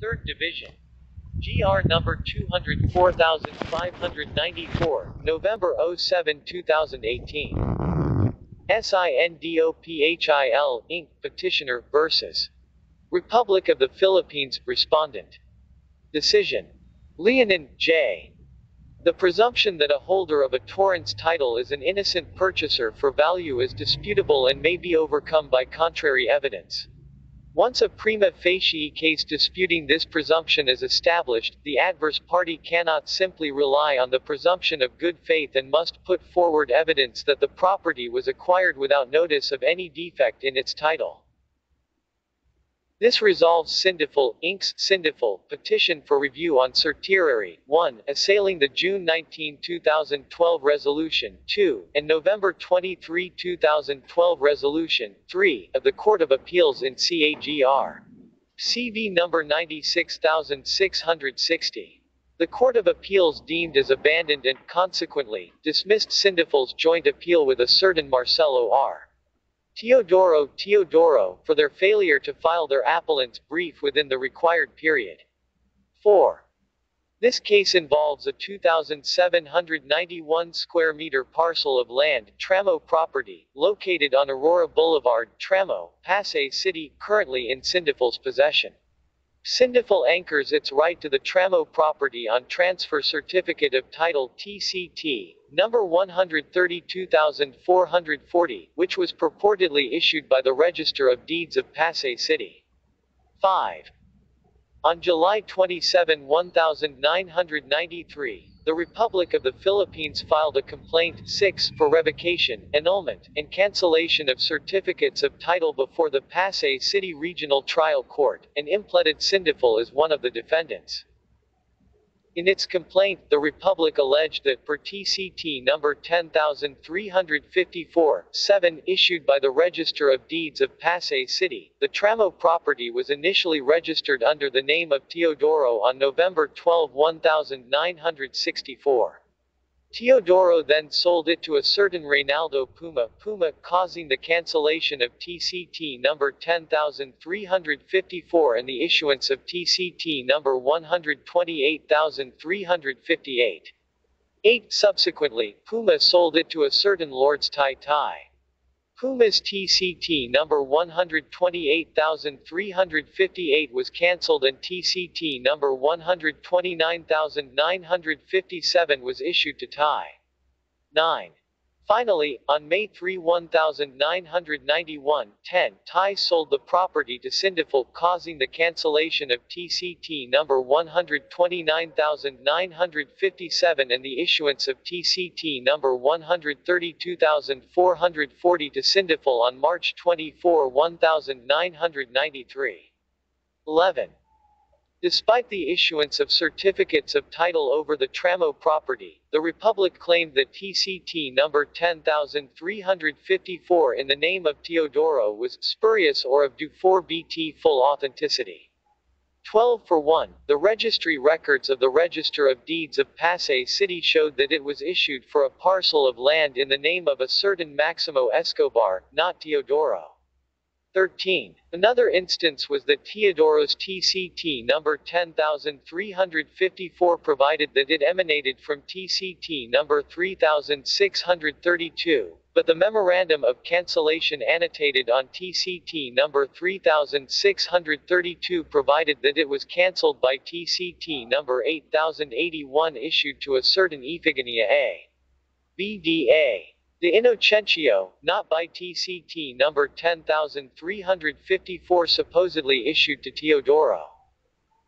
3rd Division. GR number 204594, November 07, 2018. SINDOPHIL, Inc., Petitioner, versus Republic of the Philippines, Respondent. Decision. Leonen, J. The presumption that a holder of a torrents title is an innocent purchaser for value is disputable and may be overcome by contrary evidence. Once a prima facie case disputing this presumption is established, the adverse party cannot simply rely on the presumption of good faith and must put forward evidence that the property was acquired without notice of any defect in its title. This resolves SINDOPHIL, Inc.'s SINDOPHIL petition for review on certiorari, 1, assailing the June 19, 2012 Resolution, 2, and November 23, 2012 Resolution, 3, of the Court of Appeals in CAGR. CV number 96660. The Court of Appeals deemed as abandoned and, consequently, dismissed SINDOPHIL's joint appeal with a certain Marcelo R. Teodoro, for their failure to file their appellant's brief within the required period. 4. This case involves a 2,791 square meter parcel of land, Tramo property, located on Aurora Boulevard, Tramo, Pasay City, currently in SINDOPHIL's possession. SINDOPHIL anchors its right to the Tramo property on Transfer Certificate of Title TCT, number 132440, which was purportedly issued by the Register of Deeds of Pasay City. 5. On July 27, 1993, the Republic of the Philippines filed a complaint, 6, for revocation, annulment, and cancellation of certificates of title before the Pasay City Regional Trial Court, and implemented SINDOPHIL as one of the defendants. In its complaint, the Republic alleged that per TCT number 10354-7, issued by the Register of Deeds of Pasay City, the Tramo property was initially registered under the name of Teodoro on November 12, 1964. Teodoro then sold it to a certain Reynaldo Puma, causing the cancellation of TCT number 10354 and the issuance of TCT number 128358. 8. Subsequently, Puma sold it to a certain Lords Tai. Puma's TCT number 128358 was cancelled and TCT number 129957 was issued to Tai. 9. Finally, on May 3, 1991, Tai sold the property to SINDOPHIL, causing the cancellation of TCT number 129957 and the issuance of TCT number 132440 to SINDOPHIL on March 24, 1993. 11. Despite the issuance of certificates of title over the Tramo property, the Republic claimed that TCT number 10354 in the name of Teodoro was spurious or of Dufour BT full authenticity. 12. For 1, the registry records of the Register of Deeds of Pasay City showed that it was issued for a parcel of land in the name of a certain Maximo Escobar, not Teodoro. 13. Another instance was that Teodoro's TCT number 10354 provided that it emanated from TCT number 3632, but the memorandum of cancellation annotated on TCT number 3632 provided that it was cancelled by TCT number 8081 issued to a certain Iphigenia A. BDA. De Inocencio, not by TCT number 10354 supposedly issued to Teodoro.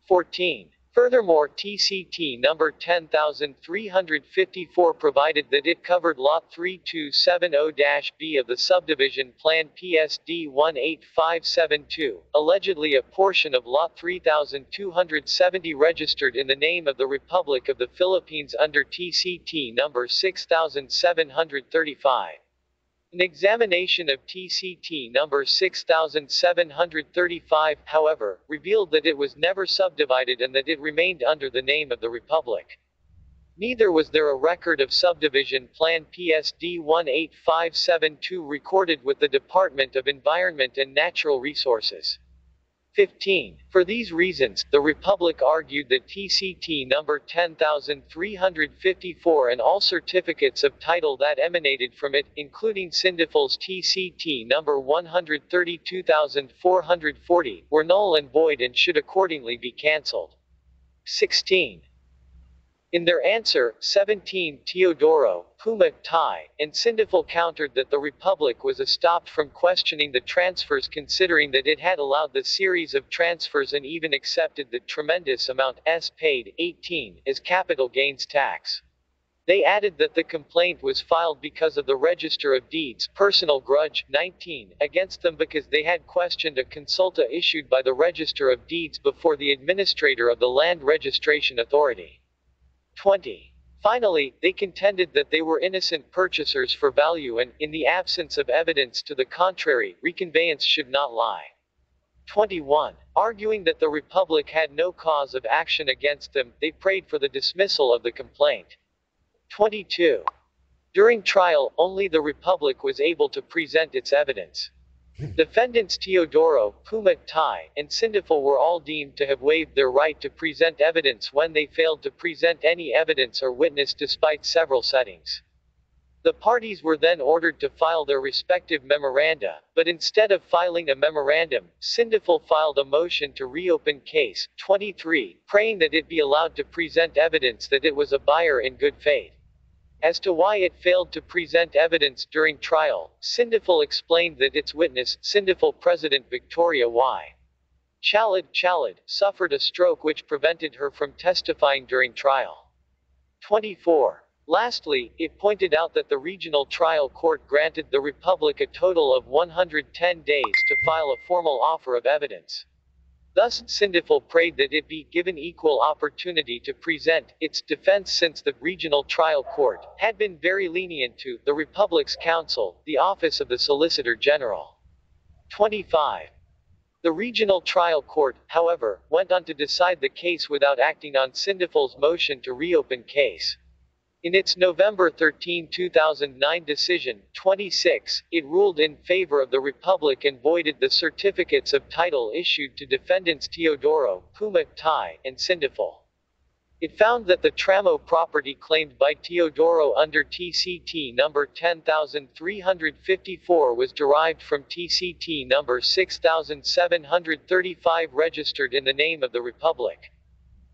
14. Furthermore, TCT number 10354 provided that it covered Lot 3270-B of the subdivision plan PSD 18572, allegedly a portion of Lot 3270 registered in the name of the Republic of the Philippines under TCT number 6735. An examination of TCT number 6735, however, revealed that it was never subdivided and that it remained under the name of the Republic. Neither was there a record of subdivision plan PSD 18572 recorded with the Department of Environment and Natural Resources. 15. For these reasons, the Republic argued that TCT number 10354 and all certificates of title that emanated from it, including SINDOPHIL's TCT number 132440, were null and void and should accordingly be cancelled. 16. In their answer, 17 Teodoro, Puma, Tai, and SINDOPHIL countered that the Republic was stopped from questioning the transfers considering that it had allowed the series of transfers and even accepted the tremendous amount paid, 18, as capital gains tax. They added that the complaint was filed because of the Register of Deeds personal grudge, 19, against them because they had questioned a consulta issued by the Register of Deeds before the administrator of the Land Registration Authority. 20. Finally, they contended that they were innocent purchasers for value and, in the absence of evidence to the contrary, reconveyance should not lie. 21. Arguing that the Republic had no cause of action against them, they prayed for the dismissal of the complaint. 22. During trial, only the Republic was able to present its evidence. Defendants Teodoro, Puma, Tai, and SINDOPHIL were all deemed to have waived their right to present evidence when they failed to present any evidence or witness despite several settings. The parties were then ordered to file their respective memoranda, but instead of filing a memorandum, SINDOPHIL filed a motion to reopen case, 23, praying that it be allowed to present evidence that it was a buyer in good faith. As to why it failed to present evidence during trial, SINDOPHIL explained that its witness, SINDOPHIL President Victoria Y. Chalid, suffered a stroke which prevented her from testifying during trial. 24. Lastly, it pointed out that the regional trial court granted the Republic a total of 110 days to file a formal offer of evidence. Thus, SINDOPHIL prayed that it be given equal opportunity to present its defense since the regional trial court had been very lenient to the Republic's counsel, the Office of the Solicitor General. 25. The regional trial court, however, went on to decide the case without acting on SINDOPHIL's motion to reopen case. In its November 13, 2009 decision, 26, it ruled in favor of the Republic and voided the certificates of title issued to defendants Teodoro, Puma, Tai, and SINDOPHIL. It found that the Tramo property claimed by Teodoro under TCT number 10354 was derived from TCT number 6735 registered in the name of the Republic.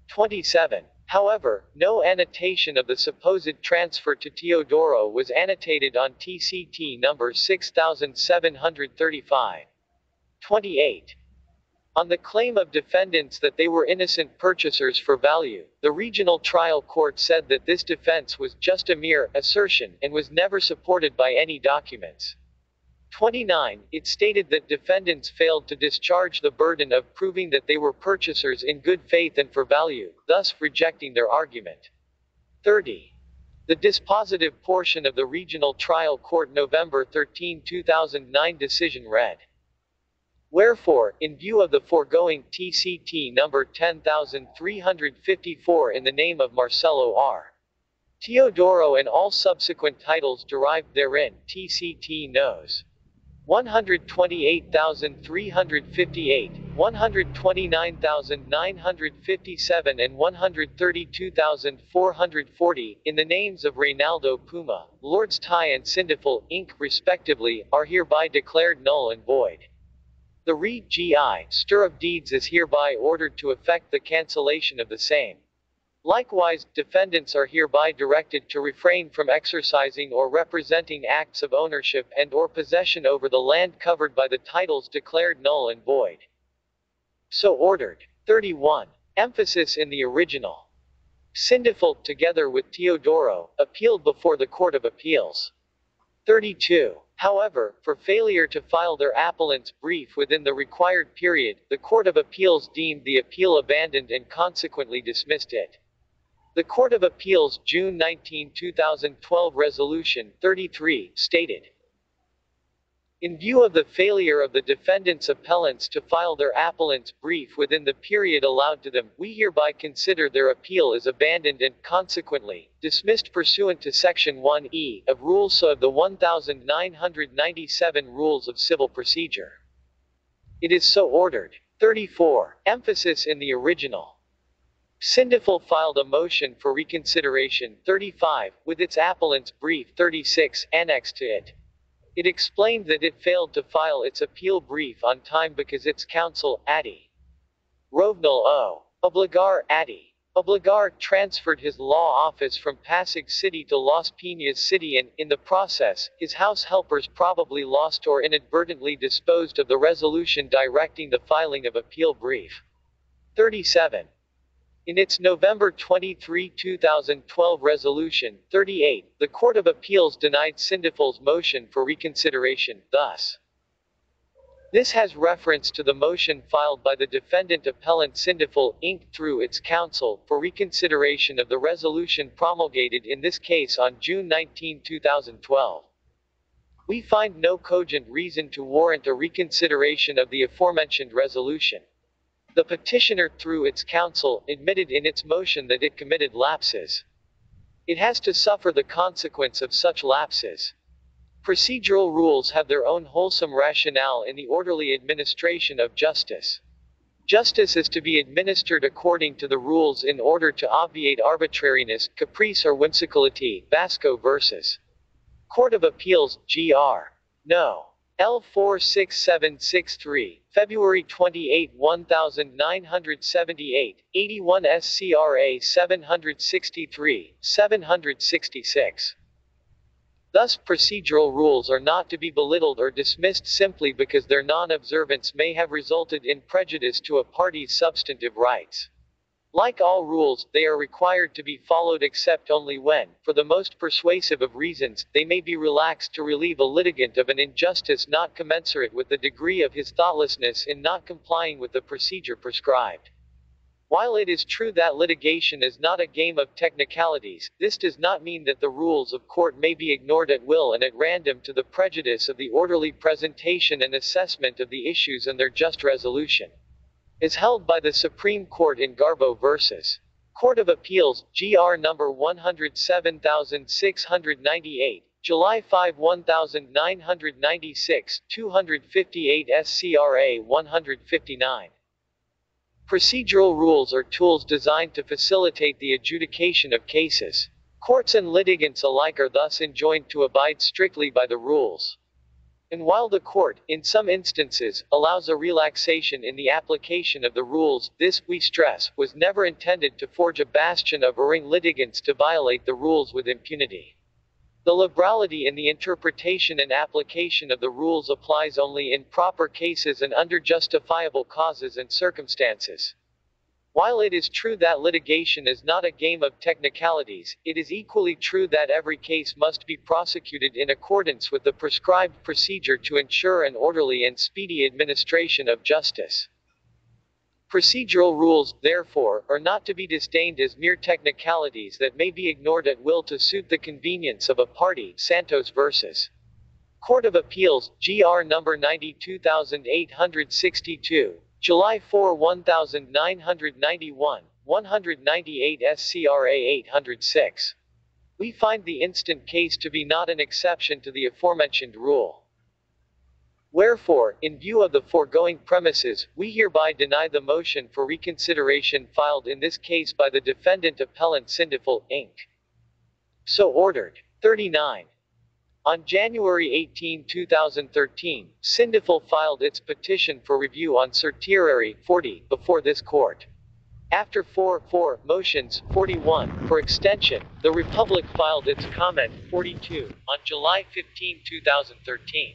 27. However, no annotation of the supposed transfer to Teodoro was annotated on TCT number 6735. 28. On the claim of defendants that they were innocent purchasers for value, the regional trial court said that this defense was just a mere assertion and was never supported by any documents. 29. It stated that defendants failed to discharge the burden of proving that they were purchasers in good faith and for value, thus rejecting their argument. 30. The dispositive portion of the Regional Trial Court November 13, 2009 decision read: Wherefore, in view of the foregoing, TCT number 10354 in the name of Marcelo R. Teodoro and all subsequent titles derived therein, TCT Nos. 128,358, 129,957 and 132,440, in the names of Reynaldo Puma, Lords Tai and SINDOPHIL, Inc., respectively, are hereby declared null and void. The Re-Gi. Stir of Deeds is hereby ordered to effect the cancellation of the same. Likewise, defendants are hereby directed to refrain from exercising or representing acts of ownership and/or possession over the land covered by the titles declared null and void. So ordered. 31. Emphasis in the original. SINDOPHIL, together with Teodoro, appealed before the Court of Appeals. 32. However, for failure to file their appellant's brief within the required period, the Court of Appeals deemed the appeal abandoned and consequently dismissed it. The Court of Appeals June 19, 2012 Resolution 33 stated: In view of the failure of the defendants' appellants to file their appellant's brief within the period allowed to them, we hereby consider their appeal as abandoned and, consequently, dismissed pursuant to Section 1E of Rules So of the 1997 Rules of Civil Procedure. It is so ordered. 34. Emphasis in the original. SINDOPHIL filed a motion for reconsideration 35, with its appellant's brief 36 annexed to it. It explained that it failed to file its appeal brief on time because its counsel, Adi Rovnal O. Obligar, transferred his law office from Pasig City to Las Piñas City and, in the process, his house helpers probably lost or inadvertently disposed of the resolution directing the filing of appeal brief. 37. In its November 23, 2012 Resolution 38, the Court of Appeals denied SINDOPHIL's motion for reconsideration, thus. This has reference to the motion filed by the defendant appellant SINDOPHIL, Inc. through its counsel, for reconsideration of the resolution promulgated in this case on June 19, 2012. We find no cogent reason to warrant a reconsideration of the aforementioned resolution. The petitioner, through its counsel, admitted in its motion that it committed lapses. It has to suffer the consequence of such lapses. Procedural rules have their own wholesome rationale in the orderly administration of justice. Justice is to be administered according to the rules in order to obviate arbitrariness, caprice or whimsicality. Vasco vs. Court of Appeals, Gr. No. L46763, February 28, 1978, 81 SCRA 763, 766. Thus, procedural rules are not to be belittled or dismissed simply because their non-observance may have resulted in prejudice to a party's substantive rights. Like all rules, they are required to be followed except only when, for the most persuasive of reasons, they may be relaxed to relieve a litigant of an injustice not commensurate with the degree of his thoughtlessness in not complying with the procedure prescribed. While it is true that litigation is not a game of technicalities, this does not mean that the rules of court may be ignored at will and at random to the prejudice of the orderly presentation and assessment of the issues and their just resolution. As held by the Supreme Court in Garbo vs. Court of Appeals, Gr. No. 107698, July 5, 1996, 258 SCRA 159. Procedural rules are tools designed to facilitate the adjudication of cases. Courts and litigants alike are thus enjoined to abide strictly by the rules. And while the court, in some instances, allows a relaxation in the application of the rules, this, we stress, was never intended to forge a bastion of erring litigants to violate the rules with impunity. The liberality in the interpretation and application of the rules applies only in proper cases and under justifiable causes and circumstances. While it is true that litigation is not a game of technicalities, it is equally true that every case must be prosecuted in accordance with the prescribed procedure to ensure an orderly and speedy administration of justice. Procedural rules, therefore, are not to be disdained as mere technicalities that may be ignored at will to suit the convenience of a party. Santos vs. Court of Appeals, Gr. No. 92862, July 4, 1991, 198 SCRA 806. We find the instant case to be not an exception to the aforementioned rule. Wherefore, in view of the foregoing premises, we hereby deny the motion for reconsideration filed in this case by the defendant appellant SINDOPHIL, Inc. So ordered. 39. On January 18, 2013, SINDOPHIL filed its petition for review on certiorari 40 before this court. After 4 motions, 41, for extension, the Republic filed its comment, 42, on July 15, 2013.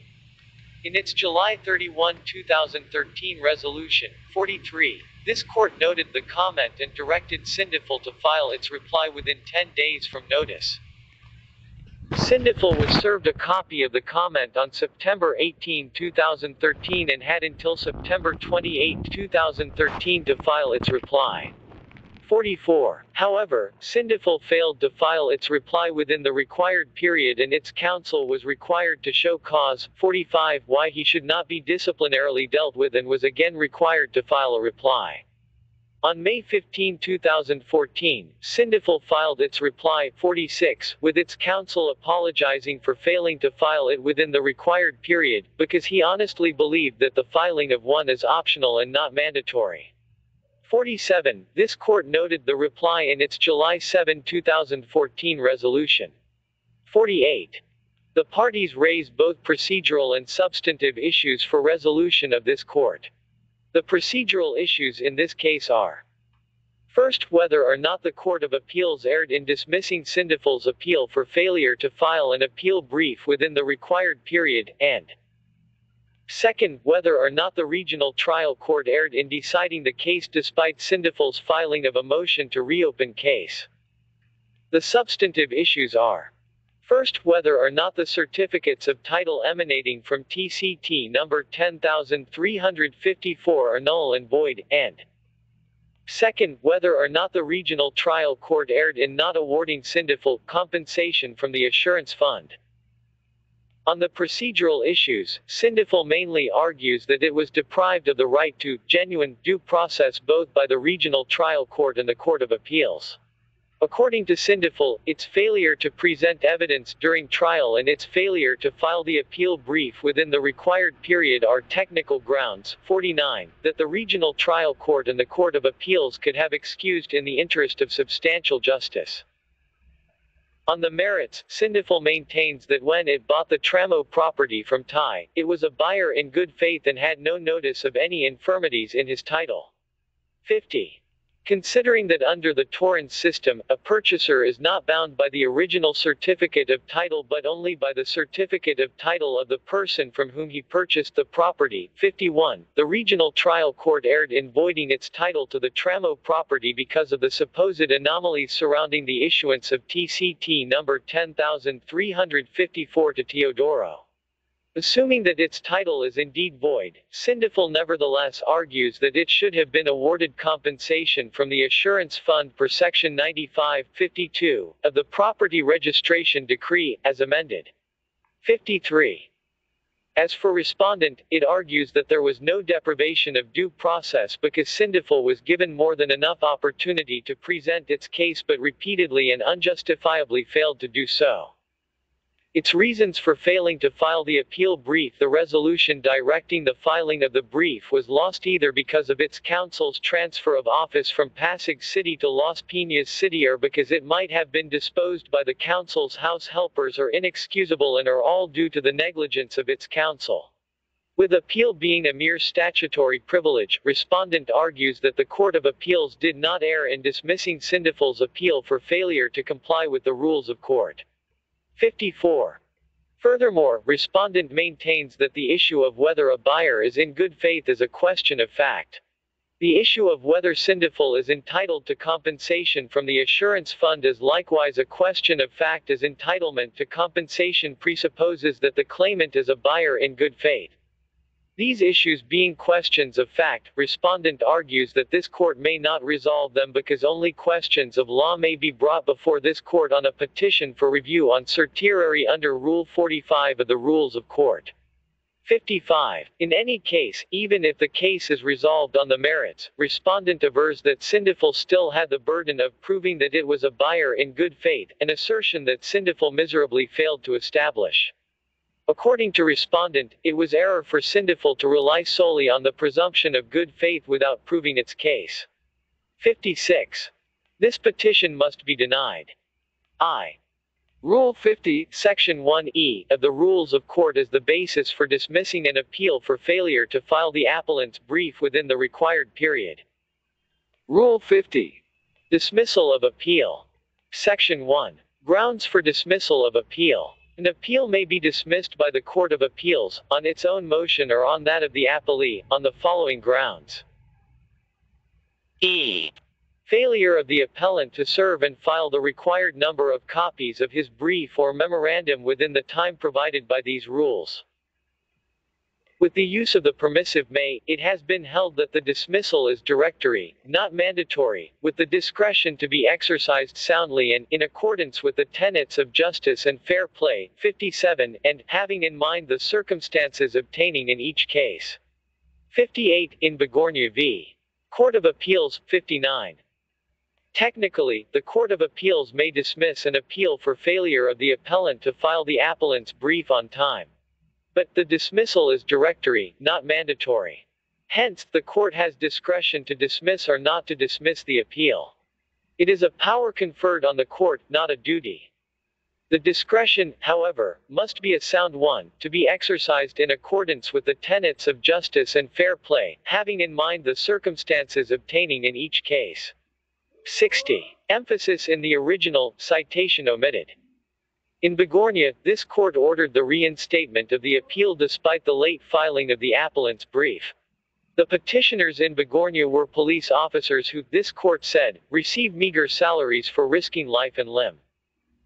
In its July 31, 2013 resolution, 43, this court noted the comment and directed SINDOPHIL to file its reply within 10 days from notice. SINDOPHIL was served a copy of the comment on September 18, 2013 and had until September 28, 2013 to file its reply. 44. However, SINDOPHIL failed to file its reply within the required period and its counsel was required to show cause, 45, why he should not be disciplinarily dealt with and was again required to file a reply. On May 15, 2014, SINDOPHIL filed its reply 46 with its counsel apologizing for failing to file it within the required period, because he honestly believed that the filing of one is optional and not mandatory. 47. This court noted the reply in its July 7, 2014 resolution. 48. The parties raised both procedural and substantive issues for resolution of this court. The procedural issues in this case are: first, whether or not the Court of Appeals erred in dismissing SINDOPHIL's appeal for failure to file an appeal brief within the required period, and second, whether or not the regional trial court erred in deciding the case despite SINDOPHIL's filing of a motion to reopen case. The substantive issues are: first, whether or not the certificates of title emanating from TCT number 10354 are null and void, and second, whether or not the regional trial court erred in not awarding SINDOPHIL compensation from the assurance fund. On the procedural issues, SINDOPHIL mainly argues that it was deprived of the right to genuine due process both by the regional trial court and the Court of Appeals. According to SINDOPHIL, its failure to present evidence during trial and its failure to file the appeal brief within the required period are technical grounds. 49. That the regional trial court and the Court of Appeals could have excused in the interest of substantial justice. On the merits, SINDOPHIL maintains that when it bought the Tramo property from Thai, it was a buyer in good faith and had no notice of any infirmities in his title. 50. Considering that under the Torrens system, a purchaser is not bound by the original certificate of title but only by the certificate of title of the person from whom he purchased the property. 51. The regional trial court erred in voiding its title to the Tramo property because of the supposed anomalies surrounding the issuance of TCT number 10354 to Teodoro. Assuming that its title is indeed void, SINDOPHIL nevertheless argues that it should have been awarded compensation from the Assurance Fund per Section 95(52) of the Property Registration Decree, as amended. 53. As for respondent, it argues that there was no deprivation of due process because SINDOPHIL was given more than enough opportunity to present its case but repeatedly and unjustifiably failed to do so. Its reasons for failing to file the appeal brief: the resolution directing the filing of the brief was lost either because of its counsel's transfer of office from Pasig City to Las Piñas City or because it might have been disposed by the counsel's house helpers or inexcusable and are all due to the negligence of its counsel. With appeal being a mere statutory privilege, respondent argues that the Court of Appeals did not err in dismissing SINDOPHIL's appeal for failure to comply with the rules of court. 54. Furthermore, respondent maintains that the issue of whether a buyer is in good faith is a question of fact. The issue of whether SINDOPHIL is entitled to compensation from the assurance fund is likewise a question of fact, as entitlement to compensation presupposes that the claimant is a buyer in good faith. These issues being questions of fact, respondent argues that this court may not resolve them because only questions of law may be brought before this court on a petition for review on certiorari under Rule 45 of the Rules of Court. 55. In any case, even if the case is resolved on the merits, respondent avers that SINDOPHIL still had the burden of proving that it was a buyer in good faith, an assertion that SINDOPHIL miserably failed to establish. According to respondent, it was error for SINDOPHIL to rely solely on the presumption of good faith without proving its case. 56. This petition must be denied. I. Rule 50, Section 1E, of the Rules of Court is the basis for dismissing an appeal for failure to file the appellant's brief within the required period. Rule 50. Dismissal of appeal. Section 1. Grounds for dismissal of appeal. An appeal may be dismissed by the Court of Appeals, on its own motion or on that of the appellee, on the following grounds. E. Failure of the appellant to serve and file the required number of copies of his brief or memorandum within the time provided by these rules. With the use of the permissive may, it has been held that the dismissal is directory, not mandatory, with the discretion to be exercised soundly and, in accordance with the tenets of justice and fair play. 57, and, having in mind the circumstances obtaining in each case. 58, in Begornia v. Court of Appeals, 59. Technically, the Court of Appeals may dismiss an appeal for failure of the appellant to file the appellant's brief on time. But the dismissal is directory, not mandatory. Hence, the court has discretion to dismiss or not to dismiss the appeal. It is a power conferred on the court, not a duty. The discretion, however, must be a sound one, to be exercised in accordance with the tenets of justice and fair play, having in mind the circumstances obtaining in each case. 60. Emphasis in the original, citation omitted. In Begornia, this court ordered the reinstatement of the appeal despite the late filing of the appellant's brief. The petitioners in Begornia were police officers who, this court said, received meager salaries for risking life and limb.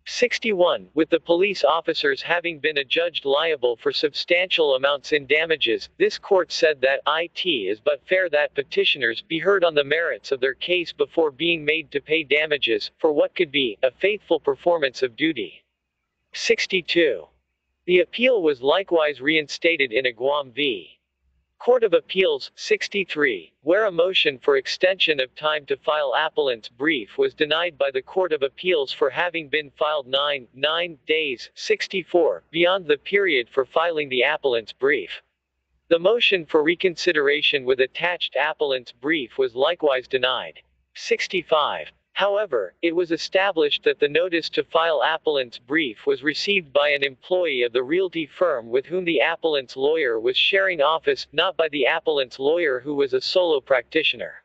61. With the police officers having been adjudged liable for substantial amounts in damages, this court said that it is but fair that petitioners be heard on the merits of their case before being made to pay damages, for what could be a faithful performance of duty. 62. The appeal was likewise reinstated in Aguam v. Court of Appeals, 63, where a motion for extension of time to file appellant's brief was denied by the Court of Appeals for having been filed 9 days, 64, beyond the period for filing the appellant's brief. The motion for reconsideration with attached appellant's brief was likewise denied. 65. However, it was established that the notice to file appellant's brief was received by an employee of the realty firm with whom the appellant's lawyer was sharing office, not by the appellant's lawyer who was a solo practitioner.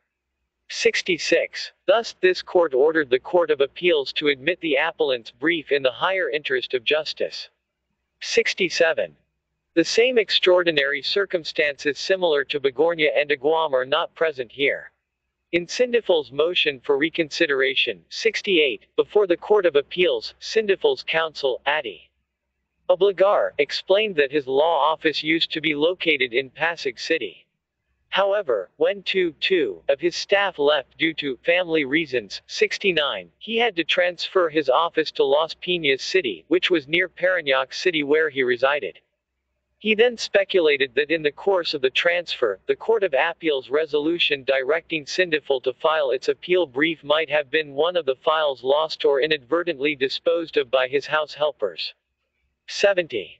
66. Thus, this court ordered the Court of Appeals to admit the appellant's brief in the higher interest of justice. 67. The same extraordinary circumstances similar to Begornia and Aguam are not present here. In SINDOPHIL's motion for reconsideration, 68, before the Court of Appeals, SINDOPHIL's counsel, Adi Obligor, explained that his law office used to be located in Pasig City. However, when two of his staff left due to family reasons, 69, he had to transfer his office to Las Piñas City, which was near Parañaque City where he resided. He then speculated that in the course of the transfer, the Court of Appeals resolution directing SINDOPHIL to file its appeal brief might have been one of the files lost or inadvertently disposed of by his house helpers. 70.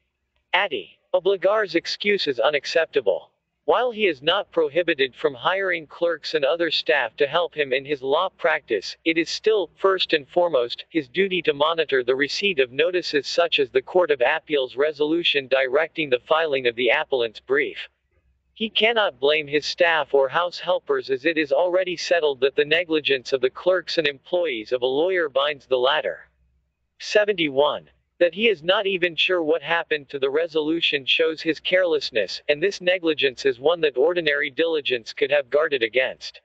Adi Obligor's excuse is unacceptable. While he is not prohibited from hiring clerks and other staff to help him in his law practice, it is still, first and foremost, his duty to monitor the receipt of notices such as the Court of Appeals resolution directing the filing of the appellant's brief. He cannot blame his staff or house helpers as it is already settled that the negligence of the clerks and employees of a lawyer binds the latter. 71. That he is not even sure what happened to the resolution shows his carelessness, and this negligence is one that ordinary diligence could have guarded against.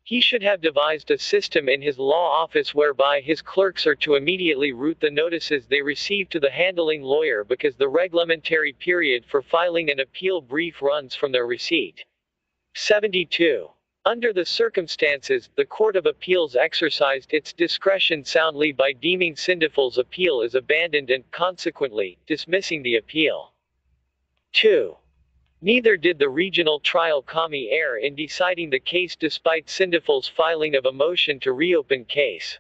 He should have devised a system in his law office whereby his clerks are to immediately route the notices they receive to the handling lawyer because the reglementary period for filing an appeal brief runs from their receipt. 72. Under the circumstances, the Court of Appeals exercised its discretion soundly by deeming SINDOPHIL's appeal as abandoned and, consequently, dismissing the appeal. 2. Neither did the Regional Trial Committee err in deciding the case despite SINDOPHIL's filing of a motion to reopen case.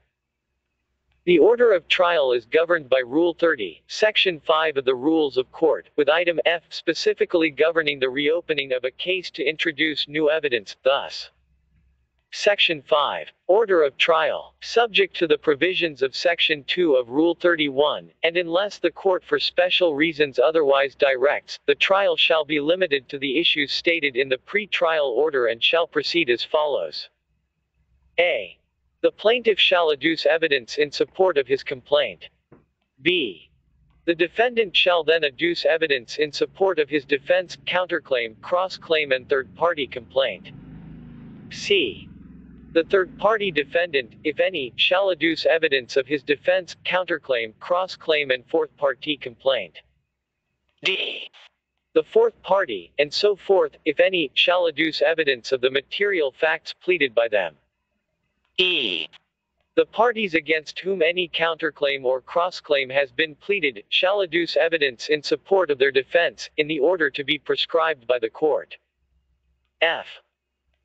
The order of trial is governed by Rule 30, Section 5 of the Rules of Court, with Item F specifically governing the reopening of a case to introduce new evidence, thus. Section 5. Order of trial. Subject to the provisions of Section 2 of Rule 31, and unless the court for special reasons otherwise directs, the trial shall be limited to the issues stated in the pre-trial order and shall proceed as follows. A. The plaintiff shall adduce evidence in support of his complaint. B. The defendant shall then adduce evidence in support of his defense, counterclaim, cross-claim and third-party complaint. C. The third-party defendant, if any, shall adduce evidence of his defense, counterclaim, cross-claim and fourth-party complaint. D. The fourth party, and so forth, if any, shall adduce evidence of the material facts pleaded by them. E. The parties against whom any counterclaim or cross-claim has been pleaded, shall adduce evidence in support of their defense, in the order to be prescribed by the court. F.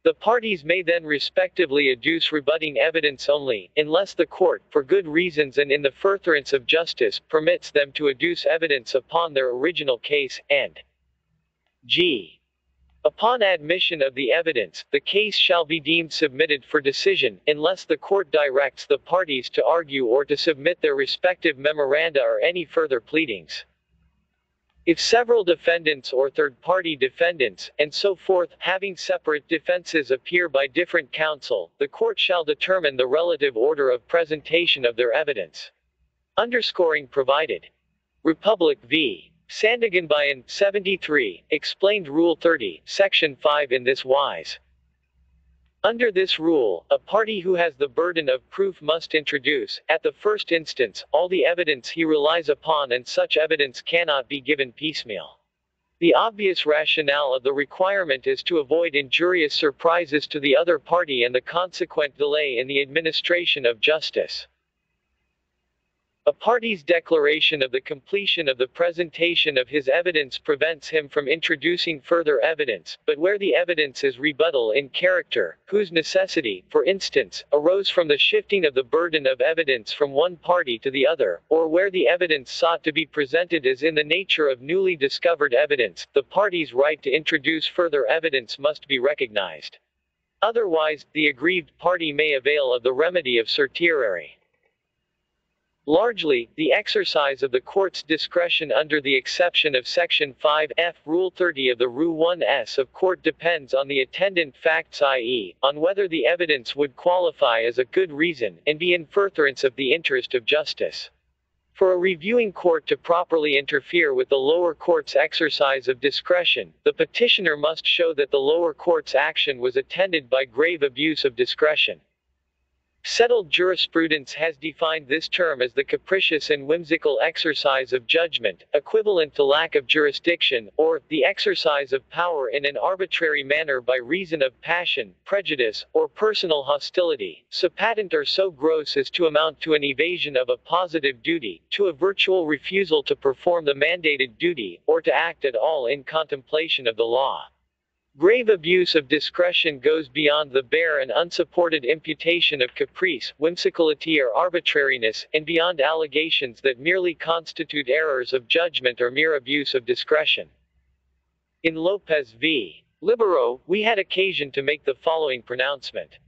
The parties may then respectively adduce rebutting evidence only, unless the court, for good reasons and in the furtherance of justice, permits them to adduce evidence upon their original case, and g. Upon admission of the evidence, the case shall be deemed submitted for decision, unless the court directs the parties to argue or to submit their respective memoranda or any further pleadings. If several defendants or third-party defendants, and so forth, having separate defenses appear by different counsel, the court shall determine the relative order of presentation of their evidence. Underscoring provided. Republic v. Sandiganbayan, 73, explained Rule 30, Section 5 in this wise. Under this rule, a party who has the burden of proof must introduce, at the first instance, all the evidence he relies upon, and such evidence cannot be given piecemeal. The obvious rationale of the requirement is to avoid injurious surprises to the other party and the consequent delay in the administration of justice. A party's declaration of the completion of the presentation of his evidence prevents him from introducing further evidence, but where the evidence is rebuttal in character, whose necessity, for instance, arose from the shifting of the burden of evidence from one party to the other, or where the evidence sought to be presented is in the nature of newly discovered evidence, the party's right to introduce further evidence must be recognized. Otherwise, the aggrieved party may avail of the remedy of certiorari. Largely, the exercise of the court's discretion under the exception of Section 5F, Rule 30 of the Rule 1s of court depends on the attendant facts, i.e., on whether the evidence would qualify as a good reason, and be in furtherance of the interest of justice. For a reviewing court to properly interfere with the lower court's exercise of discretion, the petitioner must show that the lower court's action was attended by grave abuse of discretion. Settled jurisprudence has defined this term as the capricious and whimsical exercise of judgment, equivalent to lack of jurisdiction, or the exercise of power in an arbitrary manner by reason of passion, prejudice, or personal hostility, so patent or so gross as to amount to an evasion of a positive duty, to a virtual refusal to perform the mandated duty, or to act at all in contemplation of the law. Grave abuse of discretion goes beyond the bare and unsupported imputation of caprice, whimsicality or arbitrariness, and beyond allegations that merely constitute errors of judgment or mere abuse of discretion. In Lopez v. Libero, we had occasion to make the following pronouncement.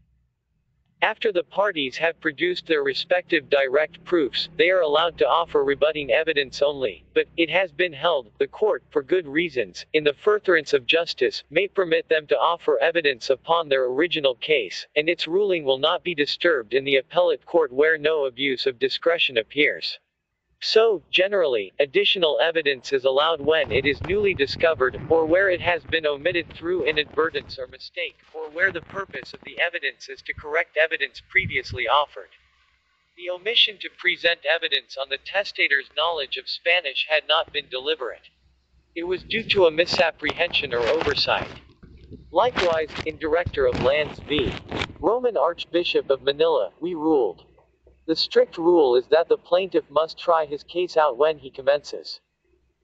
After the parties have produced their respective direct proofs, they are allowed to offer rebutting evidence only, but, it has been held, the court, for good reasons, in the furtherance of justice, may permit them to offer evidence upon their original case, and its ruling will not be disturbed in the appellate court where no abuse of discretion appears. So, generally, additional evidence is allowed when it is newly discovered, or where it has been omitted through inadvertence or mistake, or where the purpose of the evidence is to correct evidence previously offered. The omission to present evidence on the testator's knowledge of Spanish had not been deliberate. It was due to a misapprehension or oversight. Likewise, in Director of Lands v. Roman Archbishop of Manila, we ruled. The strict rule is that the plaintiff must try his case out when he commences.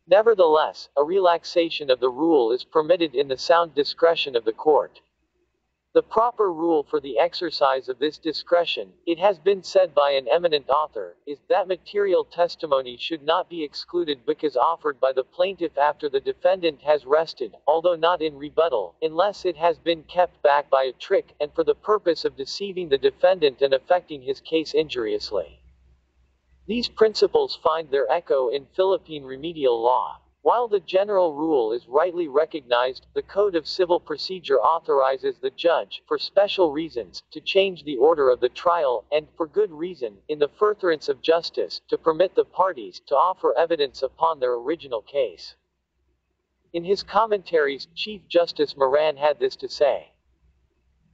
Nevertheless, a relaxation of the rule is permitted in the sound discretion of the court. The proper rule for the exercise of this discretion, it has been said by an eminent author, is that material testimony should not be excluded because offered by the plaintiff after the defendant has rested, although not in rebuttal, unless it has been kept back by a trick, and for the purpose of deceiving the defendant and affecting his case injuriously. These principles find their echo in Philippine remedial law. While the general rule is rightly recognized, the Code of Civil Procedure authorizes the judge, for special reasons, to change the order of the trial, and, for good reason, in the furtherance of justice, to permit the parties to offer evidence upon their original case. In his commentaries, Chief Justice Moran had this to say.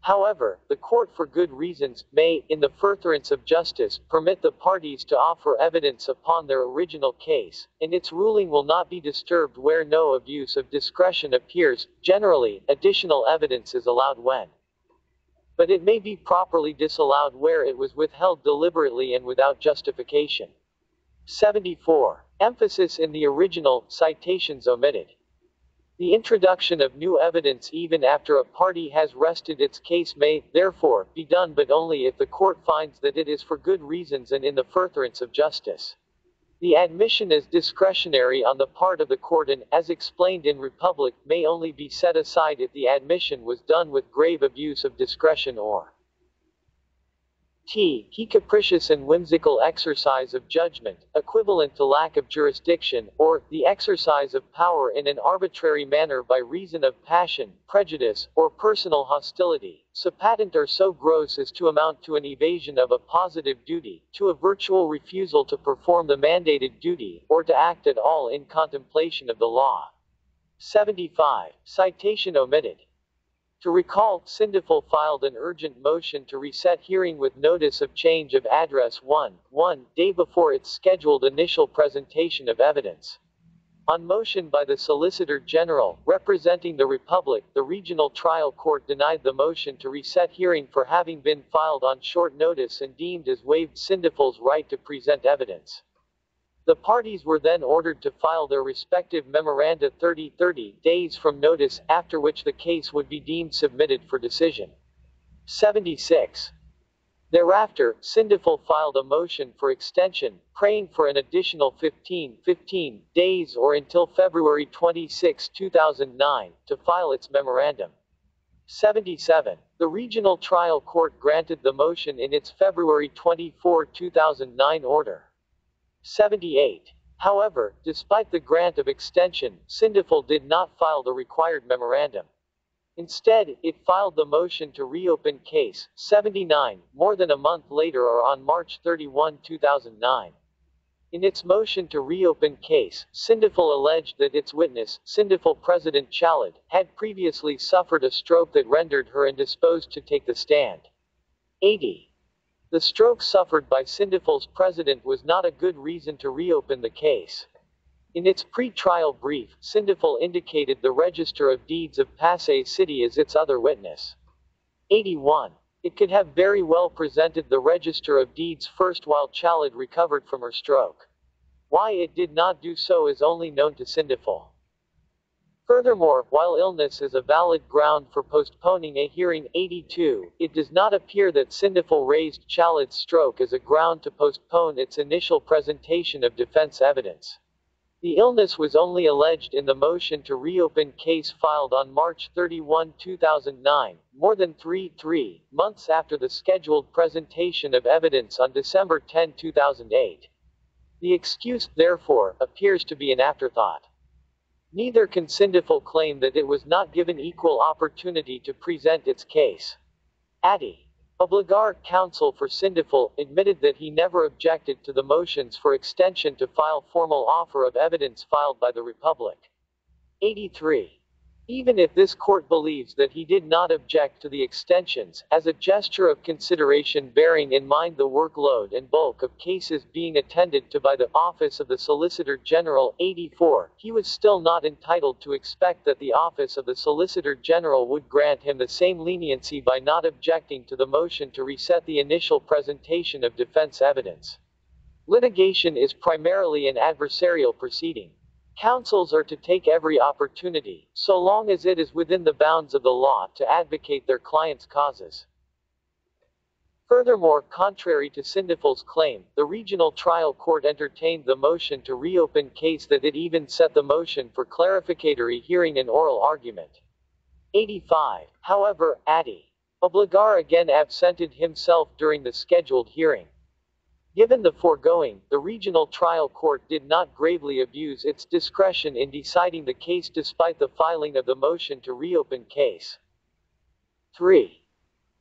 However, the court for good reasons, may, in the furtherance of justice, permit the parties to offer evidence upon their original case, and its ruling will not be disturbed where no abuse of discretion appears. Generally, additional evidence is allowed when. But it may be properly disallowed where it was withheld deliberately and without justification. 74. Emphasis in the original, citations omitted. The introduction of new evidence even after a party has rested its case may, therefore, be done but only if the court finds that it is for good reasons and in the furtherance of justice. The admission is discretionary on the part of the court and, as explained in Republic, may only be set aside if the admission was done with grave abuse of discretion or he capricious and whimsical exercise of judgment, equivalent to lack of jurisdiction, or the exercise of power in an arbitrary manner by reason of passion, prejudice, or personal hostility, so patent or so gross as to amount to an evasion of a positive duty, to a virtual refusal to perform the mandated duty, or to act at all in contemplation of the law. 75. Citation omitted. To recall, SINDOPHIL filed an urgent motion to reset hearing with notice of change of address 1 day before its scheduled initial presentation of evidence. On motion by the Solicitor General, representing the Republic, the Regional Trial Court denied the motion to reset hearing for having been filed on short notice and deemed as waived SINDOPHIL's right to present evidence. The parties were then ordered to file their respective memoranda 30 days from notice, after which the case would be deemed submitted for decision. 76. Thereafter, SINDOPHIL filed a motion for extension, praying for an additional 15 days or until February 26, 2009, to file its memorandum. 77. The Regional Trial Court granted the motion in its February 24, 2009 order. 78. However, despite the grant of extension, SINDOPHIL did not file the required memorandum. Instead, it filed the motion to reopen case, 79, more than a month later or on March 31, 2009. In its motion to reopen case, SINDOPHIL alleged that its witness, SINDOPHIL President Chalid, had previously suffered a stroke that rendered her indisposed to take the stand. 80. The stroke suffered by SINDOPHIL's president was not a good reason to reopen the case. In its pre-trial brief, SINDOPHIL indicated the Register of Deeds of Pasay City as its other witness. 81. It could have very well presented the Register of Deeds first while Chalid recovered from her stroke. Why it did not do so is only known to SINDOPHIL. Furthermore, while illness is a valid ground for postponing a hearing, 82, it does not appear that SINDOPHIL raised Chalid's stroke as a ground to postpone its initial presentation of defense evidence. The illness was only alleged in the motion to reopen case filed on March 31, 2009, more than 3 months after the scheduled presentation of evidence on December 10, 2008. The excuse, therefore, appears to be an afterthought. Neither can SINDOPHIL claim that it was not given equal opportunity to present its case. Adi Obligar, counsel for SINDOPHIL, admitted that he never objected to the motions for extension to file formal offer of evidence filed by the Republic. 83. Even if this court believes that he did not object to the extensions, as a gesture of consideration bearing in mind the workload and bulk of cases being attended to by the Office of the Solicitor General, 84, he was still not entitled to expect that the Office of the Solicitor General would grant him the same leniency by not objecting to the motion to reset the initial presentation of defense evidence. Litigation is primarily an adversarial proceeding. Counsels are to take every opportunity, so long as it is within the bounds of the law, to advocate their clients' causes. Furthermore, contrary to SINDOPHIL's claim, the Regional Trial Court entertained the motion to reopen case that it even set the motion for clarificatory hearing and oral argument. 85. However, Adi Obligar again absented himself during the scheduled hearing. Given the foregoing, the Regional Trial Court did not gravely abuse its discretion in deciding the case despite the filing of the motion to reopen case. 3.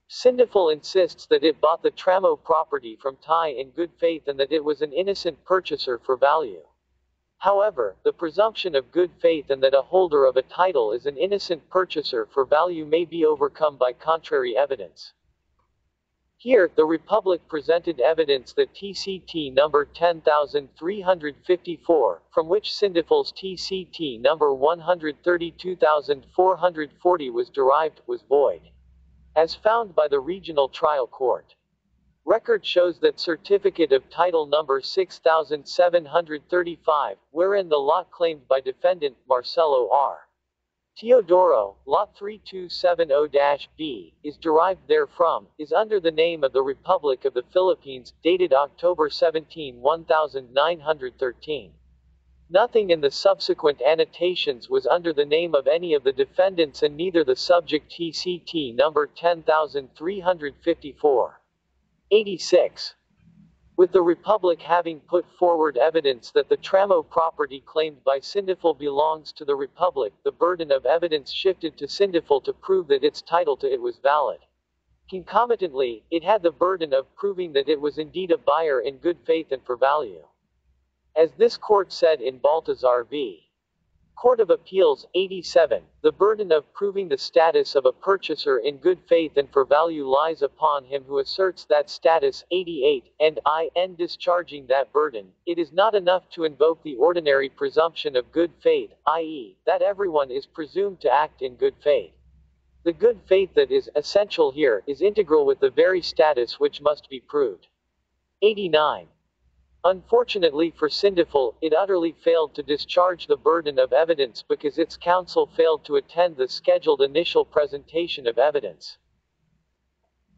SINDOPHIL insists that it bought the Tramo property from Thai in good faith and that it was an innocent purchaser for value. However, the presumption of good faith and that a holder of a title is an innocent purchaser for value may be overcome by contrary evidence. Here, the Republic presented evidence that TCT number 10,354, from which SINDOPHIL's TCT number 132,440 was derived, was void, as found by the Regional Trial Court. Record shows that certificate of title number 6,735, wherein the lot claimed by defendant, Marcelo R. Teodoro, Lot 3270-B, is derived therefrom, is under the name of the Republic of the Philippines, dated October 17, 1913. Nothing in the subsequent annotations was under the name of any of the defendants and neither the subject TCT number 10354. 86. With the Republic having put forward evidence that the Tramo property claimed by SINDOPHIL belongs to the Republic, the burden of evidence shifted to SINDOPHIL to prove that its title to it was valid. Concomitantly, it had the burden of proving that it was indeed a buyer in good faith and for value. As this court said in Baltazar v. Court of Appeals, 87, the burden of proving the status of a purchaser in good faith and for value lies upon him who asserts that status, 88, and in discharging that burden, it is not enough to invoke the ordinary presumption of good faith, i.e., that everyone is presumed to act in good faith. The good faith that is essential here is integral with the very status which must be proved. 89. Unfortunately for SINDOPHIL, it utterly failed to discharge the burden of evidence because its counsel failed to attend the scheduled initial presentation of evidence.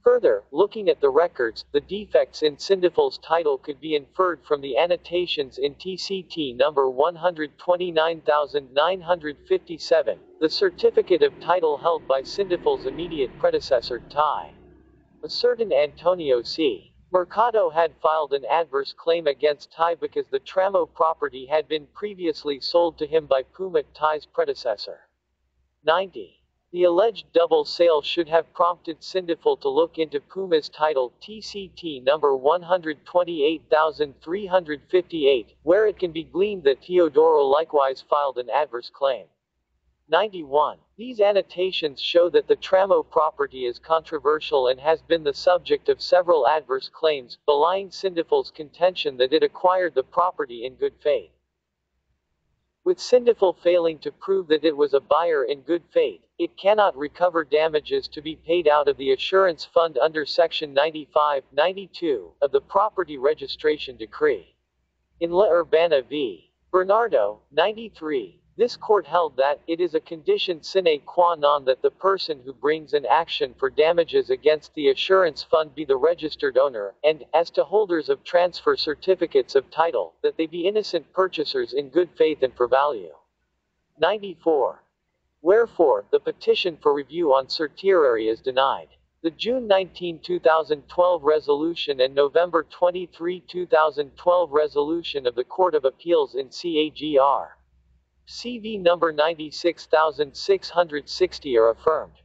Further, looking at the records, the defects in SINDOPHIL's title could be inferred from the annotations in TCT number 129957, the certificate of title held by SINDOPHIL's immediate predecessor, TI. A certain Antonio C. Mercado had filed an adverse claim against TI because the Tramo property had been previously sold to him by Puma, TI's predecessor. 90. The alleged double sale should have prompted SINDOPHIL to look into Puma's title, TCT number 128358, where it can be gleaned that Teodoro likewise filed an adverse claim. 91. These annotations show that the Tramo property is controversial and has been the subject of several adverse claims, belying SINDOPHIL's contention that it acquired the property in good faith. With SINDOPHIL failing to prove that it was a buyer in good faith, it cannot recover damages to be paid out of the assurance fund under Section 95-92 of the Property Registration Decree. In La Urbana v. Bernardo, 93, this court held that it is a condition sine qua non that the person who brings an action for damages against the assurance fund be the registered owner, and, as to holders of transfer certificates of title, that they be innocent purchasers in good faith and for value. 94. Wherefore, the petition for review on certiorari is denied. The June 19, 2012 resolution and November 23, 2012 resolution of the Court of Appeals in CAGR. CV number 96660 are affirmed.